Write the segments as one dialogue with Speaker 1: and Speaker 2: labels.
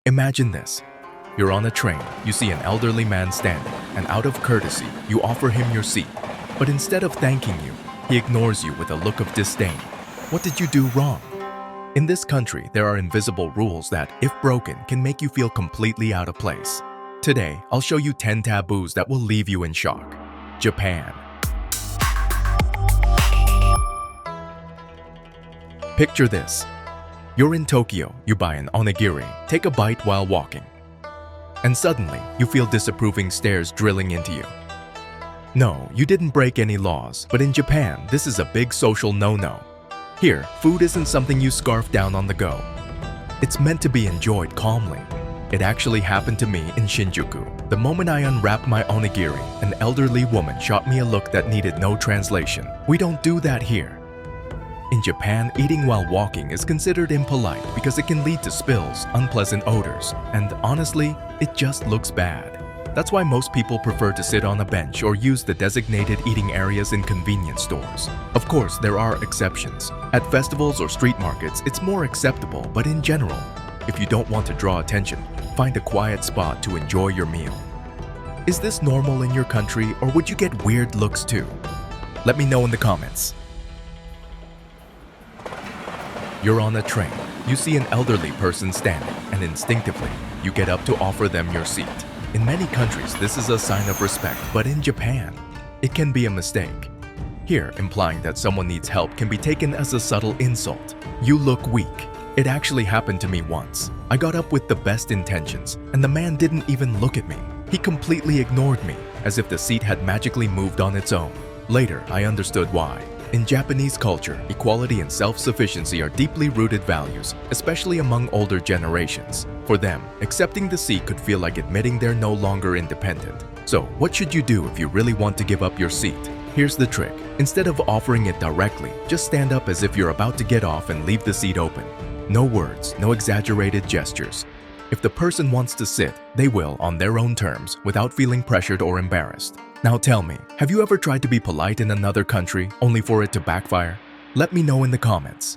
Speaker 1: Imagine this. You're on a train, you see an elderly man standing, and out of courtesy, you offer him your seat. But instead of thanking you, he ignores you with a look of disdain. What did you do wrong? In this country, there are invisible rules that, if broken, can make you feel completely out of place. Today, I'll show you 10 taboos that will leave you in shock. Japan. Picture this. You're in Tokyo, you buy an onigiri, take a bite while walking. And suddenly, you feel disapproving stares drilling into you. No, you didn't break any laws, but in Japan, this is a big social no-no. Here, food isn't something you scarf down on the go. It's meant to be enjoyed calmly. It actually happened to me in Shinjuku. The moment I unwrapped my onigiri, an elderly woman shot me a look that needed no translation. We don't do that here. In Japan, eating while walking is considered impolite because it can lead to spills, unpleasant odors, and honestly, it just looks bad. That's why most people prefer to sit on a bench or use the designated eating areas in convenience stores. Of course, there are exceptions. At festivals or street markets, it's more acceptable, but in general, if you don't want to draw attention, find a quiet spot to enjoy your meal. Is this normal in your country, or would you get weird looks too? Let me know in the comments. You're on a train. You see an elderly person standing, and instinctively, you get up to offer them your seat. In many countries, this is a sign of respect, but in Japan, it can be a mistake. Here, implying that someone needs help can be taken as a subtle insult. You look weak. It actually happened to me once. I got up with the best intentions, and the man didn't even look at me. He completely ignored me, as if the seat had magically moved on its own. Later, I understood why. In Japanese culture, equality and self-sufficiency are deeply rooted values, especially among older generations. For them, accepting the seat could feel like admitting they're no longer independent. So, what should you do if you really want to give up your seat? Here's the trick. Instead of offering it directly, just stand up as if you're about to get off and leave the seat open. No words, no exaggerated gestures. If the person wants to sit, they will on their own terms without feeling pressured or embarrassed. Now tell me, have you ever tried to be polite in another country only for it to backfire? Let me know in the comments.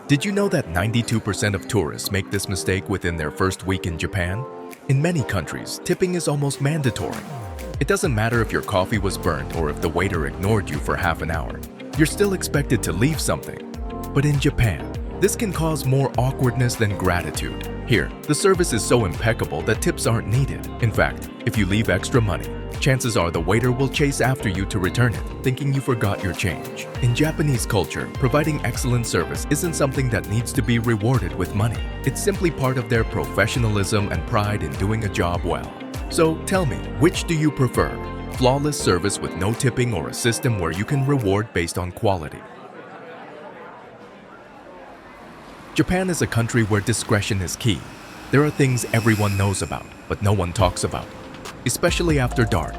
Speaker 1: Did you know that 92% of tourists make this mistake within their first week in Japan? In many countries, tipping is almost mandatory. It doesn't matter if your coffee was burnt or if the waiter ignored you for half an hour. You're still expected to leave something. But in Japan, this can cause more awkwardness than gratitude. Here, the service is so impeccable that tips aren't needed. In fact, if you leave extra money, chances are the waiter will chase after you to return it, thinking you forgot your change. In Japanese culture, providing excellent service isn't something that needs to be rewarded with money. It's simply part of their professionalism and pride in doing a job well. So tell me, which do you prefer? Flawless service with no tipping or a system where you can reward based on quality? Japan is a country where discretion is key. There are things everyone knows about, but no one talks about, especially after dark.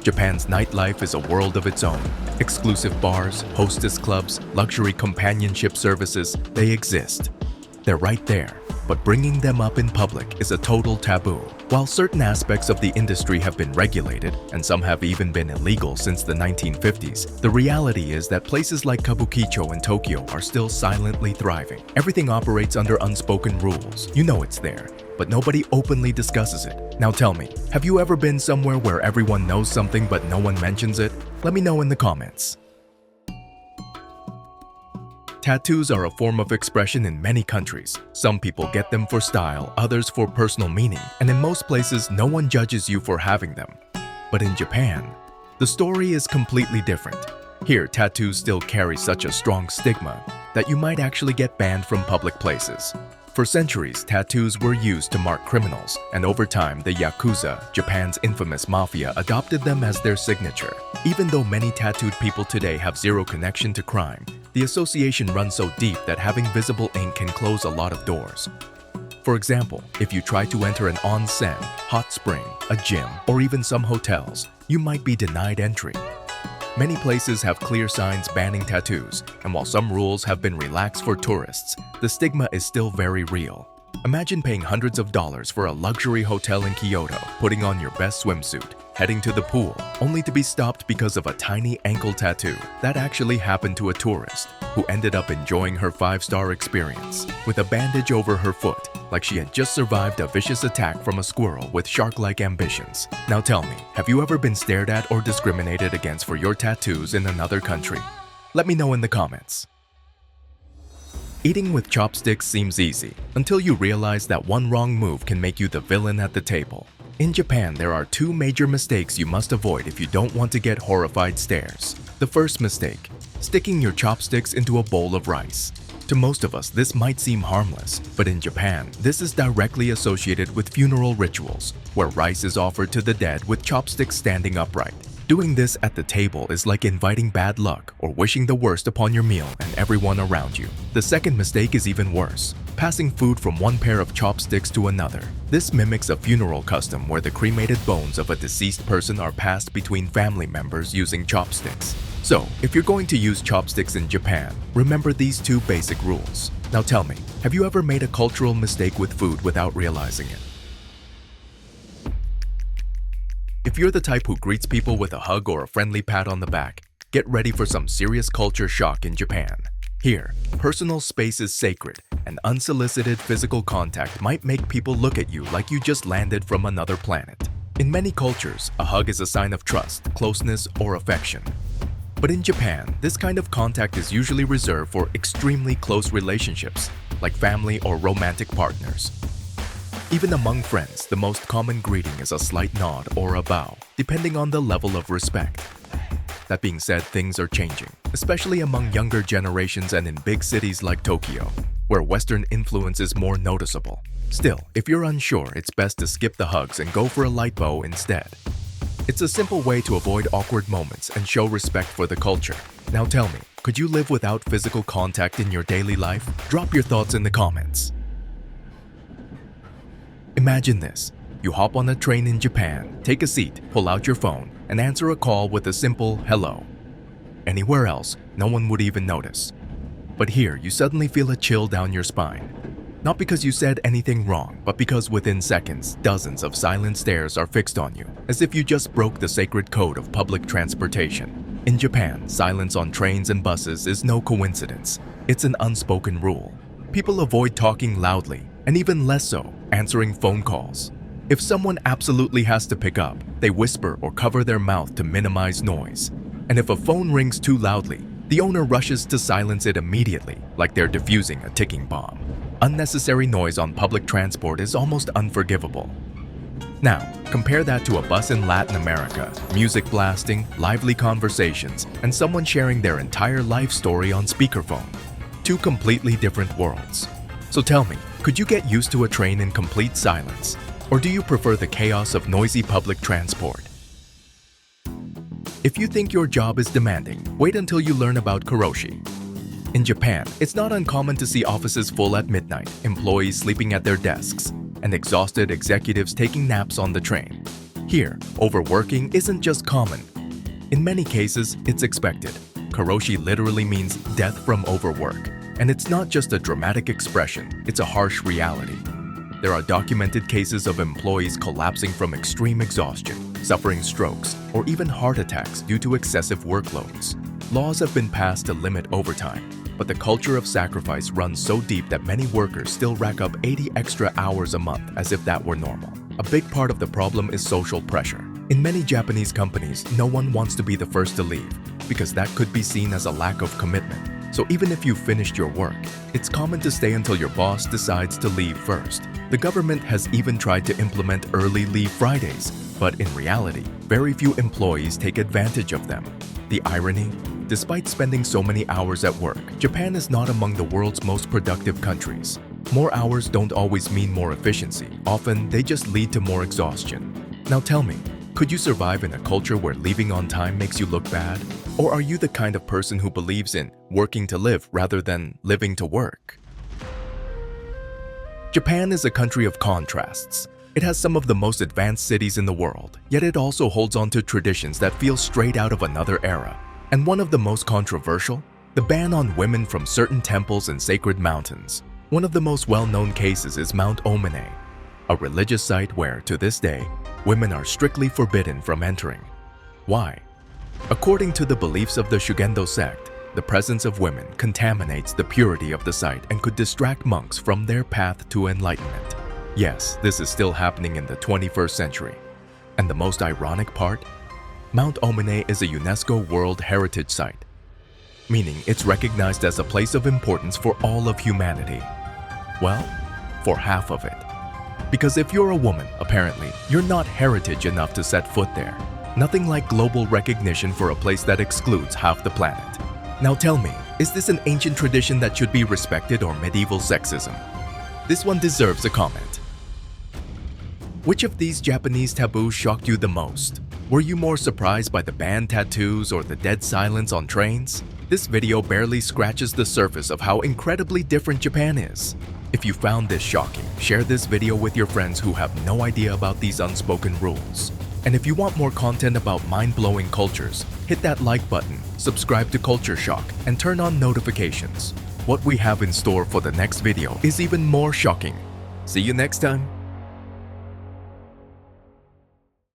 Speaker 1: Japan's nightlife is a world of its own. Exclusive bars, hostess clubs, luxury companionship services, they exist. They're right there, but bringing them up in public is a total taboo. While certain aspects of the industry have been regulated, and some have even been illegal since the 1950s, the reality is that places like Kabukicho in Tokyo are still silently thriving. Everything operates under unspoken rules. You know it's there, but nobody openly discusses it. Now tell me, have you ever been somewhere where everyone knows something but no one mentions it? Let me know in the comments. Tattoos are a form of expression in many countries. Some people get them for style, others for personal meaning, and in most places, no one judges you for having them. But in Japan, the story is completely different. Here, tattoos still carry such a strong stigma that you might actually get banned from public places. For centuries, tattoos were used to mark criminals, and over time, the Yakuza, Japan's infamous mafia, adopted them as their signature. Even though many tattooed people today have zero connection to crime, the association runs so deep that having visible ink can close a lot of doors. For example, if you try to enter an onsen, hot spring, a gym, or even some hotels, you might be denied entry. Many places have clear signs banning tattoos, and while some rules have been relaxed for tourists, the stigma is still very real. Imagine paying hundreds of dollars for a luxury hotel in Kyoto, putting on your best swimsuit, heading to the pool, only to be stopped because of a tiny ankle tattoo that actually happened to a tourist who ended up enjoying her 5-star experience with a bandage over her foot, like she had just survived a vicious attack from a squirrel with shark-like ambitions. Now tell me, have you ever been stared at or discriminated against for your tattoos in another country? Let me know in the comments. Eating with chopsticks seems easy until you realize that one wrong move can make you the villain at the table. In Japan, there are 2 major mistakes you must avoid if you don't want to get horrified stares. The first mistake, sticking your chopsticks into a bowl of rice. To most of us, this might seem harmless, but in Japan, this is directly associated with funeral rituals, where rice is offered to the dead with chopsticks standing upright. Doing this at the table is like inviting bad luck or wishing the worst upon your meal and everyone around you. The second mistake is even worse, passing food from one pair of chopsticks to another. This mimics a funeral custom where the cremated bones of a deceased person are passed between family members using chopsticks. So, if you're going to use chopsticks in Japan, remember these 2 basic rules. Now tell me, have you ever made a cultural mistake with food without realizing it? If you're the type who greets people with a hug or a friendly pat on the back, get ready for some serious culture shock in Japan. Here, personal space is sacred, and unsolicited physical contact might make people look at you like you just landed from another planet. In many cultures, a hug is a sign of trust, closeness, or affection. But in Japan, this kind of contact is usually reserved for extremely close relationships, like family or romantic partners. Even among friends, the most common greeting is a slight nod or a bow, depending on the level of respect. That being said, things are changing, especially among younger generations and in big cities like Tokyo, where Western influence is more noticeable. Still, if you're unsure, it's best to skip the hugs and go for a light bow instead. It's a simple way to avoid awkward moments and show respect for the culture. Now tell me, could you live without physical contact in your daily life? Drop your thoughts in the comments. Imagine this. You hop on a train in Japan, take a seat, pull out your phone, and answer a call with a simple hello. Anywhere else, no one would even notice. But here, you suddenly feel a chill down your spine. Not because you said anything wrong, but because within seconds, dozens of silent stares are fixed on you, as if you just broke the sacred code of public transportation. In Japan, silence on trains and buses is no coincidence. It's an unspoken rule. People avoid talking loudly, and even less so, answering phone calls. If someone absolutely has to pick up, they whisper or cover their mouth to minimize noise. And if a phone rings too loudly, the owner rushes to silence it immediately, like they're defusing a ticking bomb. Unnecessary noise on public transport is almost unforgivable. Now, compare that to a bus in Latin America, music blasting, lively conversations, and someone sharing their entire life story on speakerphone. 2 completely different worlds. So tell me, could you get used to a train in complete silence? Or do you prefer the chaos of noisy public transport? If you think your job is demanding, wait until you learn about karoshi. In Japan, it's not uncommon to see offices full at midnight, employees sleeping at their desks, and exhausted executives taking naps on the train. Here, overworking isn't just common. In many cases, it's expected. Karoshi literally means death from overwork. And it's not just a dramatic expression, it's a harsh reality. There are documented cases of employees collapsing from extreme exhaustion, suffering strokes, or even heart attacks due to excessive workloads. Laws have been passed to limit overtime, but the culture of sacrifice runs so deep that many workers still rack up 80 extra hours a month as if that were normal. A big part of the problem is social pressure. In many Japanese companies, no one wants to be the first to leave, because that could be seen as a lack of commitment. So even if you've finished your work, it's common to stay until your boss decides to leave first. The government has even tried to implement early leave Fridays, but in reality, very few employees take advantage of them. The irony? Despite spending so many hours at work, Japan is not among the world's most productive countries. More hours don't always mean more efficiency. Often, they just lead to more exhaustion. Now tell me, could you survive in a culture where leaving on time makes you look bad? Or are you the kind of person who believes in working to live rather than living to work? Japan is a country of contrasts. It has some of the most advanced cities in the world, yet it also holds on to traditions that feel straight out of another era. And one of the most controversial? The ban on women from certain temples and sacred mountains. One of the most well-known cases is Mount Omine, a religious site where, to this day, women are strictly forbidden from entering. Why? According to the beliefs of the Shugendo sect, the presence of women contaminates the purity of the site and could distract monks from their path to enlightenment. Yes, this is still happening in the 21st century. And the most ironic part? Mount Omine is a UNESCO World Heritage Site, meaning it's recognized as a place of importance for all of humanity. Well, for half of it. Because if you're a woman, apparently, you're not heritage enough to set foot there. Nothing like global recognition for a place that excludes half the planet. Now tell me, is this an ancient tradition that should be respected or medieval sexism? This one deserves a comment. Which of these Japanese taboos shocked you the most? Were you more surprised by the band tattoos or the dead silence on trains? This video barely scratches the surface of how incredibly different Japan is. If you found this shocking, share this video with your friends who have no idea about these unspoken rules. And if you want more content about mind-blowing cultures, hit that like button, subscribe to Culture Shock, and turn on notifications. What we have in store for the next video is even more shocking. See you next time!